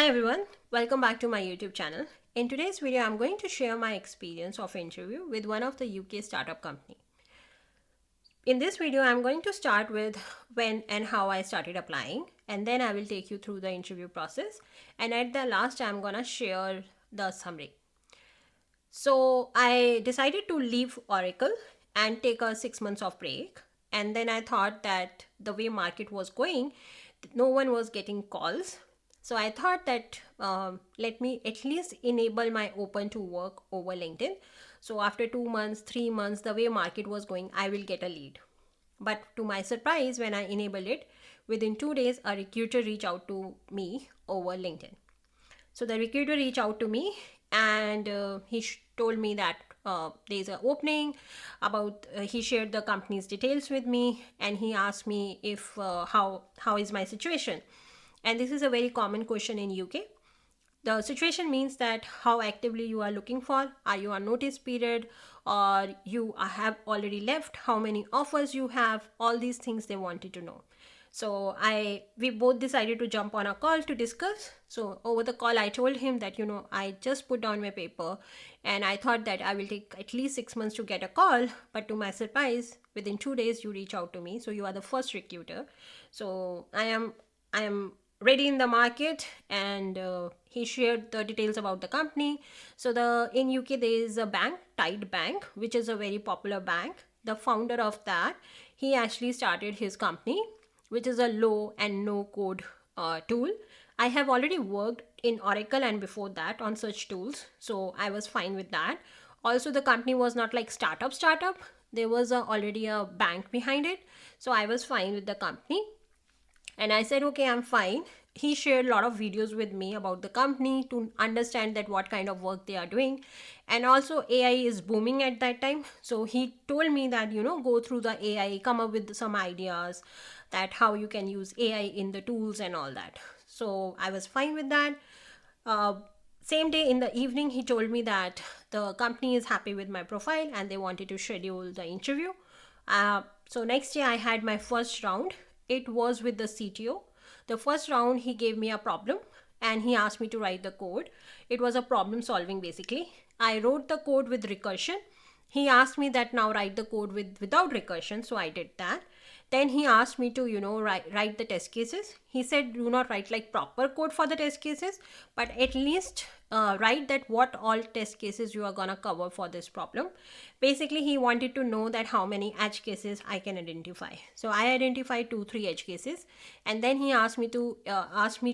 Hi everyone, welcome back to my YouTube channel. In today's video, I'm going to share my experience of interview with one of the UK startup company. In this video, I'm going to start with when and how I started applying, and then I will take you through the interview process. And at the last, I'm gonna share the summary. So I decided to leave Oracle and take a 6 months of break. And then I thought that the way market was going, no one was getting calls. So I thought that let me at least enable my open to work over LinkedIn. So after 2 months, 3 months, the way market was going, I will get a lead. But to my surprise, when I enabled it, within 2 days, a recruiter reached out to me over LinkedIn. So the recruiter reached out to me and he told me that there's an opening about he shared the company's details with me, and he asked me if how is my situation. And this is a very common question in UK. The situation means that how actively you are looking for, are you on notice period, or you have already left, how many offers you have, all these things they wanted to know. So we both decided to jump on a call to discuss. So over the call I told him that I just put down my paper and I thought that I will take at least 6 months to get a call, but to my surprise within 2 days you reach out to me, so you are the first recruiter. So I am ready in the market. And he shared the details about the company. So the in UK there is a bank, Tide Bank, which is a very popular bank. The founder of that, he actually started his company, which is a low and no code tool. I have already worked in Oracle and before that on such tools, so I was fine with that. Also, the company was not like startup. There was already a bank behind it, so I was fine with the company. And I said, okay, I'm fine. He shared a lot of videos with me about the company to understand that what kind of work they are doing. And also AI is booming at that time. So he told me that, go through the AI, come up with some ideas that how you can use AI in the tools and all that. So I was fine with that. Uh, Same day in the evening, he told me that the company is happy with my profile and they wanted to schedule the interview. So next day I had my first round. It was with the CTO. The first round he gave me a problem and he asked me to write the code. It was a problem solving basically. I wrote the code with recursion. He asked me that now write the code without recursion, so I did that. Then he asked me to write the test cases. He said do not write like proper code for the test cases, but at least write that what all test cases you are gonna cover for this problem. Basically he wanted to know that how many edge cases I can identify. So I identified 2 3 edge cases, and then he asked me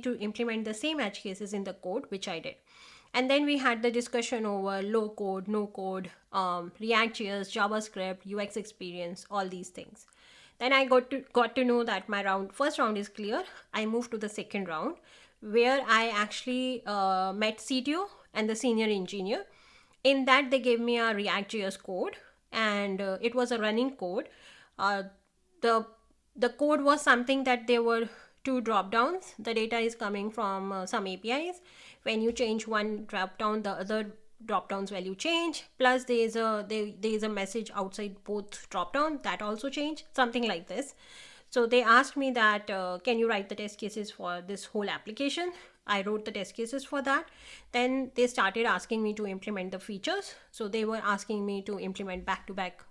to implement the same edge cases in the code, which I did. And then we had the discussion over low code, no code, React.js, JavaScript, UX experience, all these things. Then I got to know that my first round is clear. I moved to the second round, where I actually met CTO and the senior engineer. In that, they gave me a React.js code, and it was a running code. Uh, the the code was something that there were two drop downs. The data is coming from some APIs. When you change one drop down, the other drop downs value change. Plus there is a message outside both drop down that also change, something like this. So they asked me that can you write the test cases for this whole application. I wrote the test cases for that. Then they started asking me to implement the features. So they were asking me to implement back to back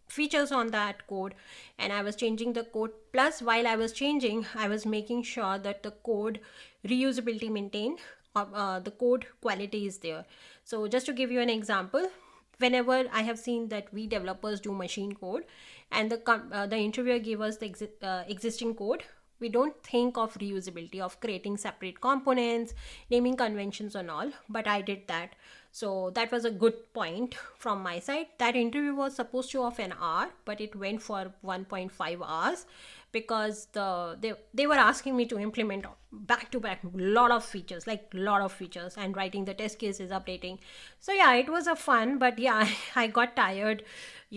features on that code, and I was changing the code. Plus while I was changing, I was making sure that the code reusability maintained, the code quality is there. So just to give you an example, whenever I have seen that we developers do machine code and the interviewer gave us the existing code, we don't think of reusability, of creating separate components, naming conventions and all, but I did that. So that was a good point from my side. That interview was supposed to of an hour, but it went for 1.5 hours because they were asking me to implement back to back lot of features, like lot of features, and writing the test cases, updating. So yeah, it was a fun, but yeah, I got tired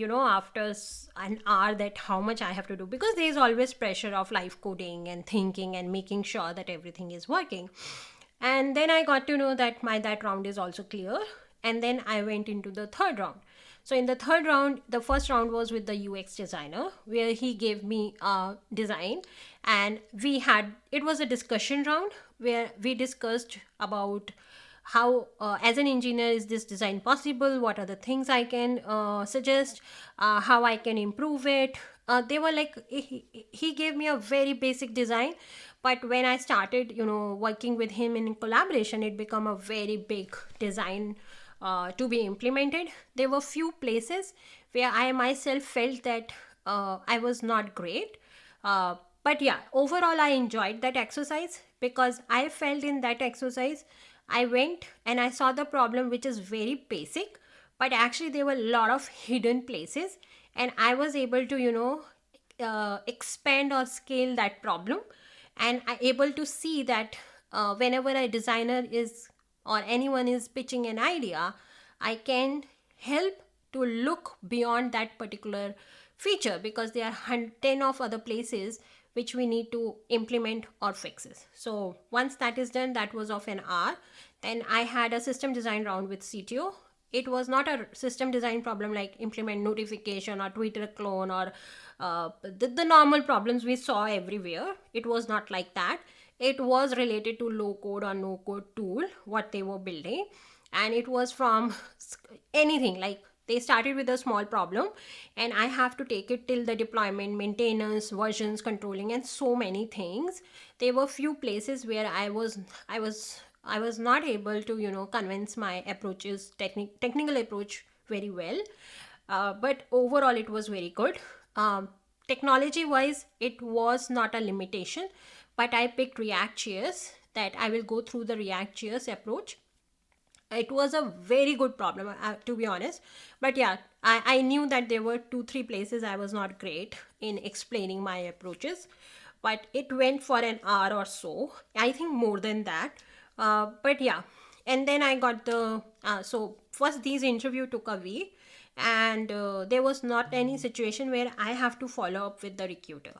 after an hour, that how much I have to do, because there is always pressure of live coding and thinking and making sure that everything is working. And then I got to know that my that round is also clear, and then I went into the third round. So in the third round, the first round was with the UX designer, where he gave me a design, and it was a discussion round where we discussed about how, as an engineer, is this design possible, what are the things I can suggest, how I can improve it. They were like, he gave me a very basic design, but when I started, working with him in collaboration, it became a very big design to be implemented. There were few places where I myself felt that I was not great, but yeah, overall I enjoyed that exercise, because I felt in that exercise I went and I saw the problem, which is very basic, but actually there were a lot of hidden places, and I was able to, expand or scale that problem. And I able to see that whenever a designer is, or anyone is pitching an idea, I can help to look beyond that particular feature, because there are 10 of other places which we need to implement or fixes. So once that is done, that was of an hour. Then I had a system design round with CTO. It was not a system design problem like implement notification or Twitter clone or the normal problems we saw everywhere. It was not like that. It was related to low code or no code tool, what they were building. And it was from anything like, they started with a small problem, and I have to take it till the deployment, maintenance, versions controlling, and so many things. There were few places where I was not able to, convince my approaches, technical approach very well. But overall it was very good. Technology wise, it was not a limitation, but I picked React.js, that I will go through the React.js approach. It was a very good problem, to be honest. But yeah, I knew that there were 2-3 places I was not great in explaining my approaches, but it went for an hour or so, I think more than that. But yeah, and then I got the so first these interview took a week, and there was not any situation where I have to follow up with the recruiter.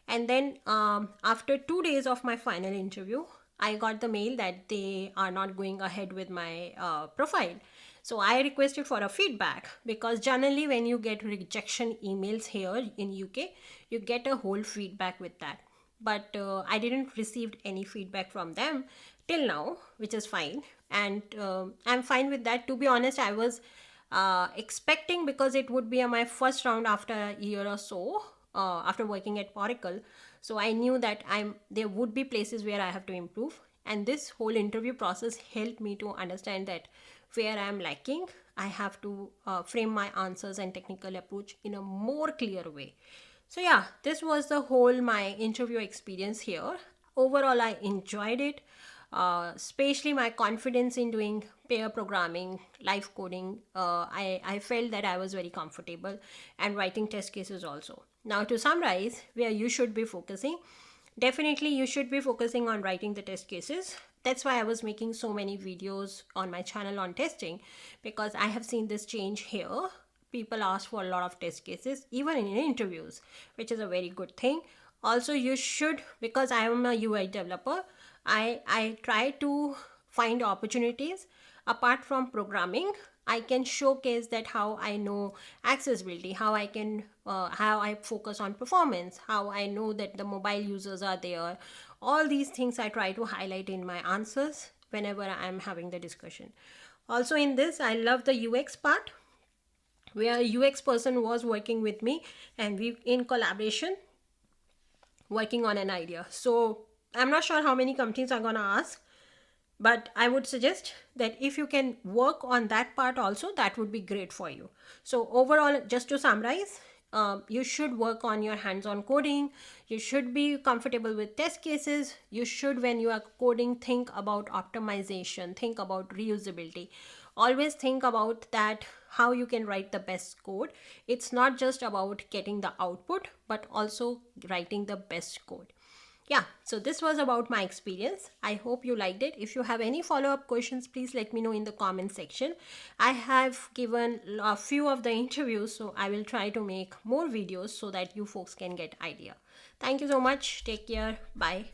And then after 2 days of my final interview, I got the mail that they are not going ahead with my profile. So I requested for a feedback, because generally when you get rejection emails here in UK, you get a whole feedback with that. But I didn't receive any feedback from them till now, which is fine. And I'm fine with that. To be honest, I was expecting, because it would be my first round after a year or so, after working at Oracle. So I knew that there would be places where I have to improve, and this whole interview process helped me to understand that where I am lacking, I have to frame my answers and technical approach in a more clear way. So yeah, this was the whole my interview experience here. Overall, I enjoyed it, especially my confidence in doing pair programming, live coding. I felt that I was very comfortable, and writing test cases also. Now to summarize, where you should be focusing, definitely you should be focusing on writing the test cases. That's why I was making so many videos on my channel on testing, because I have seen this change here. People ask for a lot of test cases even in interviews, which is a very good thing. Also, you should, because I am a UI developer, I try to find opportunities apart from programming. I can showcase that how I know accessibility, how I focus on performance, how I know that the mobile users are there. All these things I try to highlight in my answers whenever I'm having the discussion. Also in this, I love the UX part, where a UX person was working with me, and we in collaboration working on an idea. So I'm not sure how many companies are gonna ask, but I would suggest that if you can work on that part also, that would be great for you. So overall, just to summarize, you should work on your hands-on coding. You should be comfortable with test cases. You should, when you are coding, think about optimization, think about reusability. Always think about that, how you can write the best code. It's not just about getting the output, but also writing the best code. Yeah, so this was about my experience. I hope you liked it. If you have any follow-up questions, please let me know in the comment section. I have given a few of the interviews, so I will try to make more videos so that you folks can get idea. Thank you so much. Take care. Bye.